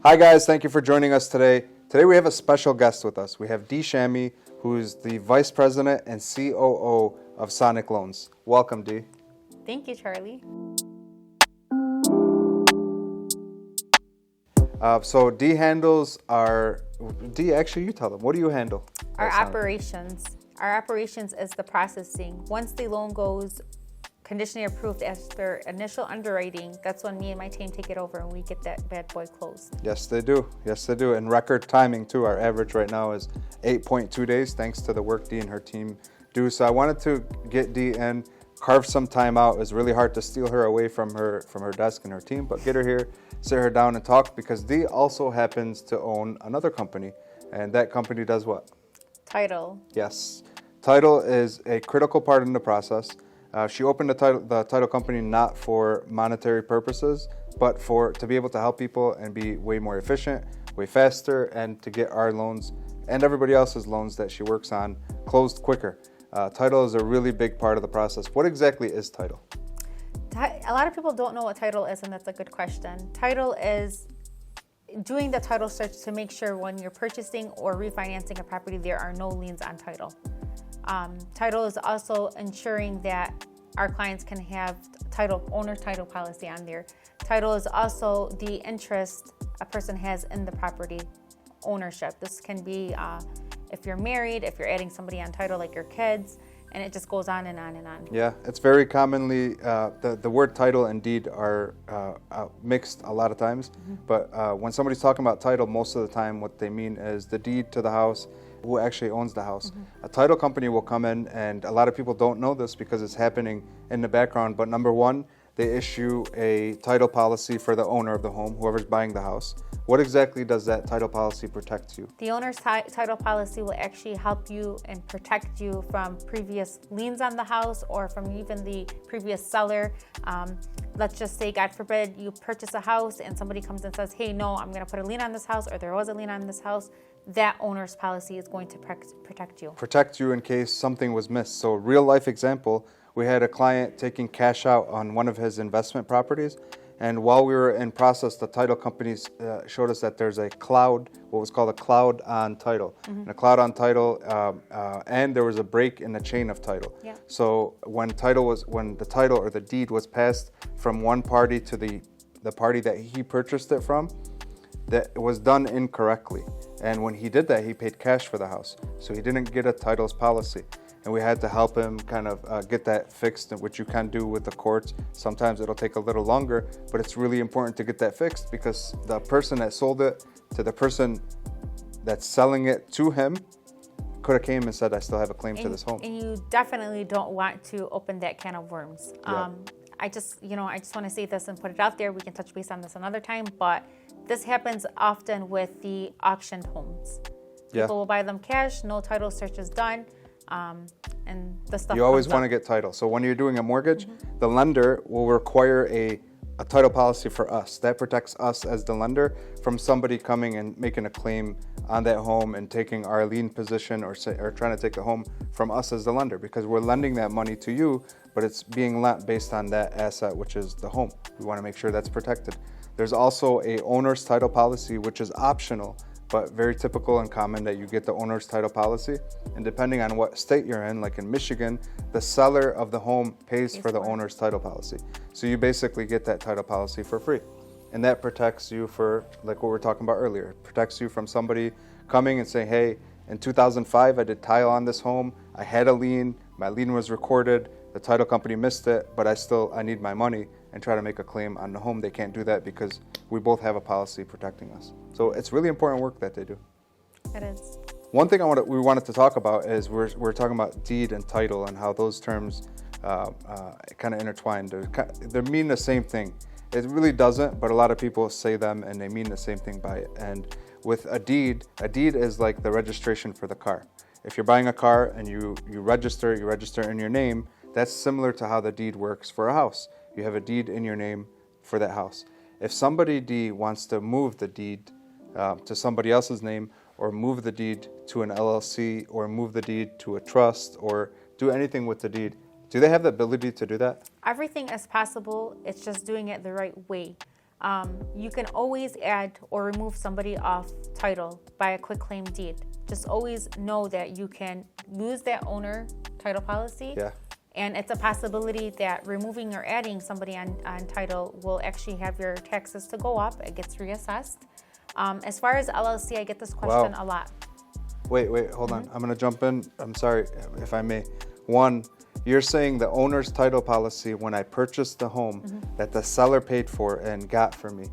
Hi guys, thank you for joining us today. Today we have a special guest with us. We have Dee Shami, who's the Vice President and COO of Sonic Loans. Welcome, Dee. Thank you, Charlie. So Dee handles Dee, actually you tell them, what do you handle? Our at Sonic? operations. Our operations is the processing. Once the loan goes conditionally approved after initial underwriting, that's when me and my team take it over and we get that bad boy closed. Yes, they do. Yes, they do. And record timing too. Our average right now is 8.2 days, thanks to the work Dee and her team do. So I wanted to get Dee in, carve some time out. It was really hard to steal her away from her desk and her team, but get her here, sit her down and talk, because Dee also happens to own another company, and that company does what? Title. Yes. Title is a critical part in the process. She opened the title company not for monetary purposes, but to be able to help people and be way more efficient, way faster, and to get our loans and everybody else's loans that she works on closed quicker. Title is a really big part of the process. What exactly is title? A lot of people don't know what title is, and that's a good question. Title is doing the title search to make sure when you're purchasing or refinancing a property, there are no liens on title. Title is also ensuring that our clients can have owner title policy on there. Title is also the interest a person has in the property ownership. This can be if you're married, if you're adding somebody on title like your kids, and it just goes on and on and on. Yeah, it's very commonly, the word title and deed are mixed a lot of times, but when somebody's talking about title, most of the time what they mean is the deed to the house, who actually owns the house. A title company will come in, and a lot of people don't know this because it's happening in the background, but number one, they issue a title policy for the owner of the home, whoever's buying the house. What exactly does that title policy protect you? The owner's title policy will actually help you and protect you from previous liens on the house or from even the previous seller. Let's just say, God forbid, you purchase a house and somebody comes and says, hey, no, I'm going to put a lien on this house, or there was a lien on this house. That owner's policy is going to protect you. Protect you in case something was missed. So real life example, we had a client taking cash out on one of his investment properties, and while we were in process, the title companies showed us that there's a cloud, what was called a cloud on title. And a cloud on title, and there was a break in the chain of title. Yeah. So when the title or the deed was passed from one party to the party that he purchased it from, that it was done incorrectly. And when he did that, he paid cash for the house. So he didn't get a titles policy. And we had to help him kind of get that fixed, which you can do with the courts. Sometimes it'll take a little longer, but it's really important to get that fixed, because the person that sold it to the person that's selling it to him could have came and said, I still have a claim to this home. And you definitely don't want to open that can of worms. Yeah. I just want to say this and put it out there. We can touch base on this another time, but this happens often with the auctioned homes. People will buy them cash, no title search is done, and the stuff. You always want to get title. So when you're doing a mortgage, the lender will require a title policy for us. That protects us as the lender from somebody coming and making a claim on that home and taking our lien position or trying to take the home from us as the lender, because we're lending that money to you, but it's being lent based on that asset, which is the home. We want to make sure that's protected. There's also a owner's title policy, which is optional, but very typical and common that you get the owner's title policy. And depending on what state you're in, like in Michigan, the seller of the home pays for the owner's title policy. So you basically get that title policy for free. And that protects you for, like what we were talking about earlier, it protects you from somebody coming and saying, hey, in 2005, I did title on this home. I had a lien, my lien was recorded, the title company missed it, but I need my money, and try to make a claim on the home. They can't do that because we both have a policy protecting us. So it's really important work that they do. It is. One thing we wanted to talk about is we're talking about deed and title and how those terms kind of intertwine. They mean the same thing. It really doesn't, but a lot of people say them and they mean the same thing by it. And with a deed is like the registration for the car. If you're buying a car and you register in your name, that's similar to how the deed works for a house. You have a deed in your name for that house. If somebody, D, wants to move the deed to somebody else's name, or move the deed to an LLC, or move the deed to a trust, or do anything with the deed, do they have the ability to do that? Everything is possible. It's just doing it the right way. you can always add or remove somebody off title by a quitclaim deed. Just always know that you can lose that owner title policy. Yeah. And it's a possibility that removing or adding somebody on title will actually have your taxes to go up. It gets reassessed. As far as LLC, I get this question a lot. Wait, hold on. I'm going to jump in. I'm sorry if I may. One, you're saying the owner's title policy when I purchased the home that the seller paid for and got for me,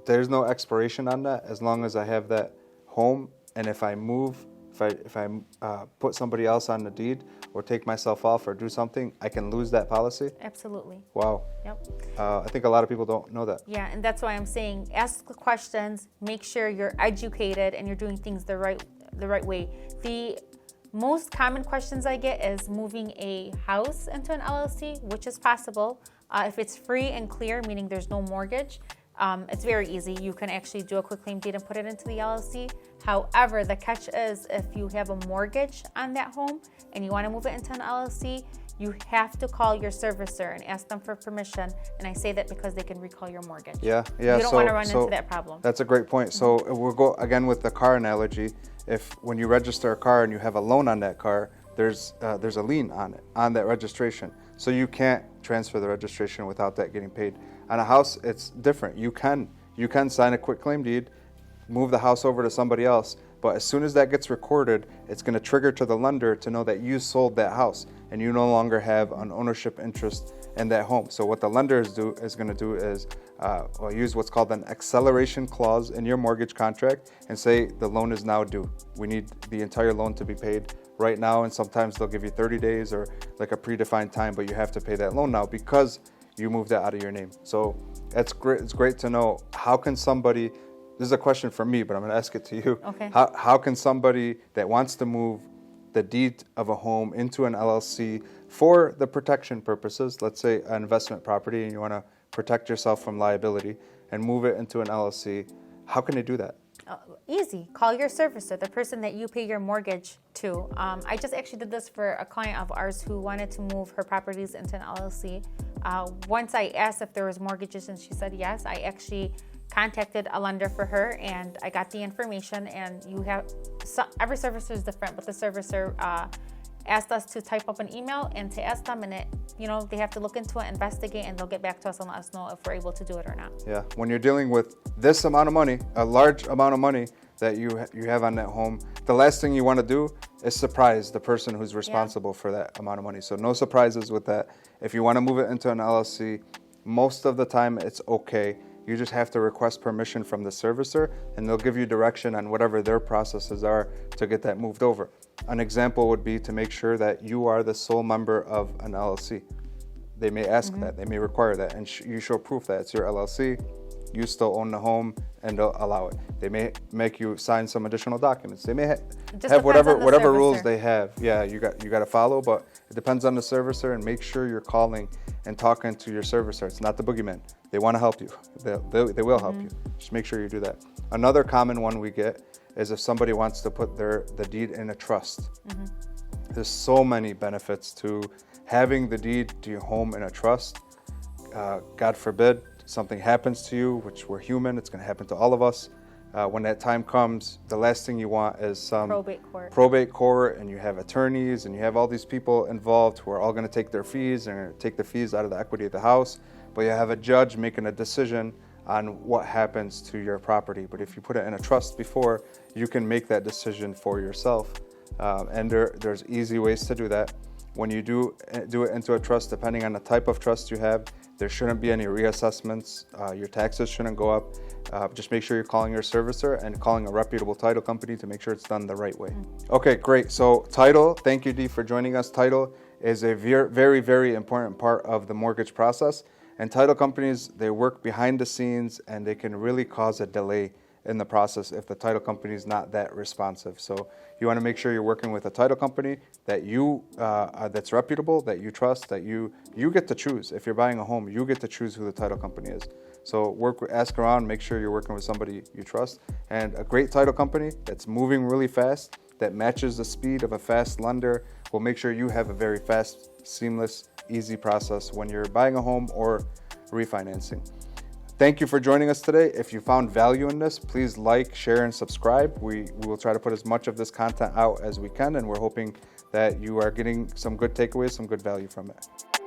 there's no expiration on that as long as I have that home. And if I move, if I put somebody else on the deed or take myself off or do something, I can lose that policy? Absolutely. Wow. Yep. I think a lot of people don't know that. Yeah, and that's why I'm saying ask the questions, make sure you're educated and you're doing things the right way. The most common questions I get is moving a house into an LLC, which is possible. If it's free and clear, meaning there's no mortgage, it's very easy. You can actually do a quitclaim deed and put it into the LLC. However, the catch is if you have a mortgage on that home and you want to move it into an LLC, you have to call your servicer and ask them for permission. And I say that because they can recall your mortgage. Yeah. You don't want to run into that problem. That's a great point. So we'll go again with the car analogy. If when you register a car and you have a loan on that car, there's a lien on it, on that registration. So you can't transfer the registration without that getting paid. On a house, it's different. You can sign a quitclaim deed, move the house over to somebody else, but as soon as that gets recorded, it's going to trigger to the lender to know that you sold that house and you no longer have an ownership interest in that home. So what the lender is going to do is use what's called an acceleration clause in your mortgage contract and say the loan is now due. We need the entire loan to be paid right now, and sometimes they'll give you 30 days or like a predefined time, but you have to pay that loan now because you moved that out of your name. So that's great. It's great to know. How can somebody, this is a question for me, but I'm going to ask it to you. Okay. How can somebody that wants to move the deed of a home into an LLC for the protection purposes, let's say an investment property and you want to protect yourself from liability and move it into an LLC, how can they do that? Easy. Call your servicer, the person that you pay your mortgage to. I just actually did this for a client of ours who wanted to move her properties into an LLC. Once I asked if there was mortgages and she said yes, I actually contacted a lender for her and I got the information. And every servicer is different, but the servicer asked us to type up an email and to ask them, and they have to look into it, investigate, and they'll get back to us and let us know if we're able to do it or not. Yeah, when you're dealing with this amount of money, a large amount of money that you have on that home, the last thing you want to do is surprise the person who's responsible for that amount of money. So no surprises with that. If you want to move it into an LLC, most of the time it's okay. You just have to request permission from the servicer and they'll give you direction on whatever their processes are to get that moved over. An example would be to make sure that you are the sole member of an LLC. They may ask that, they may require that, and you show proof that it's your LLC, you still own the home, and they'll allow it. They may make you sign some additional documents. They may have whatever rules they have. Yeah, you got to follow, but it depends on the servicer, and make sure you're calling and talking to your servicer. It's not the boogeyman. They want to help you. They will help you. Just make sure you do that. Another common one we get is if somebody wants to put the deed in a trust. There's so many benefits to having the deed to your home in a trust. God forbid something happens to you, which we're human, it's going to happen to all of us. When that time comes, the last thing you want is some probate court, and you have attorneys and you have all these people involved who are all going to take their fees and take the fees out of the equity of the house. But you have a judge making a decision on what happens to your property. But if you put it in a trust before, you can make that decision for yourself. And there's easy ways to do that. When you do it into a trust, depending on the type of trust you have, there shouldn't be any reassessments. Your taxes shouldn't go up. Just make sure you're calling your servicer and calling a reputable title company to make sure it's done the right way. Okay, great. So title, thank you, Dee, for joining us. Title is a very, very important part of the mortgage process. And title companies, they work behind the scenes and they can really cause a delay in the process if the title company is not that responsive. So you want to make sure you're working with a title company that that's reputable, that you trust, that you get to choose. If you're buying a home, you get to choose who the title company is. So ask around, make sure you're working with somebody you trust. And a great title company that's moving really fast, that matches the speed of a fast lender, will make sure you have a very fast, seamless, easy process when you're buying a home or refinancing. Thank you for joining us today. If you found value in this, please like, share, and subscribe. We will try to put as much of this content out as we can, and we're hoping that you are getting some good takeaways, some good value from it.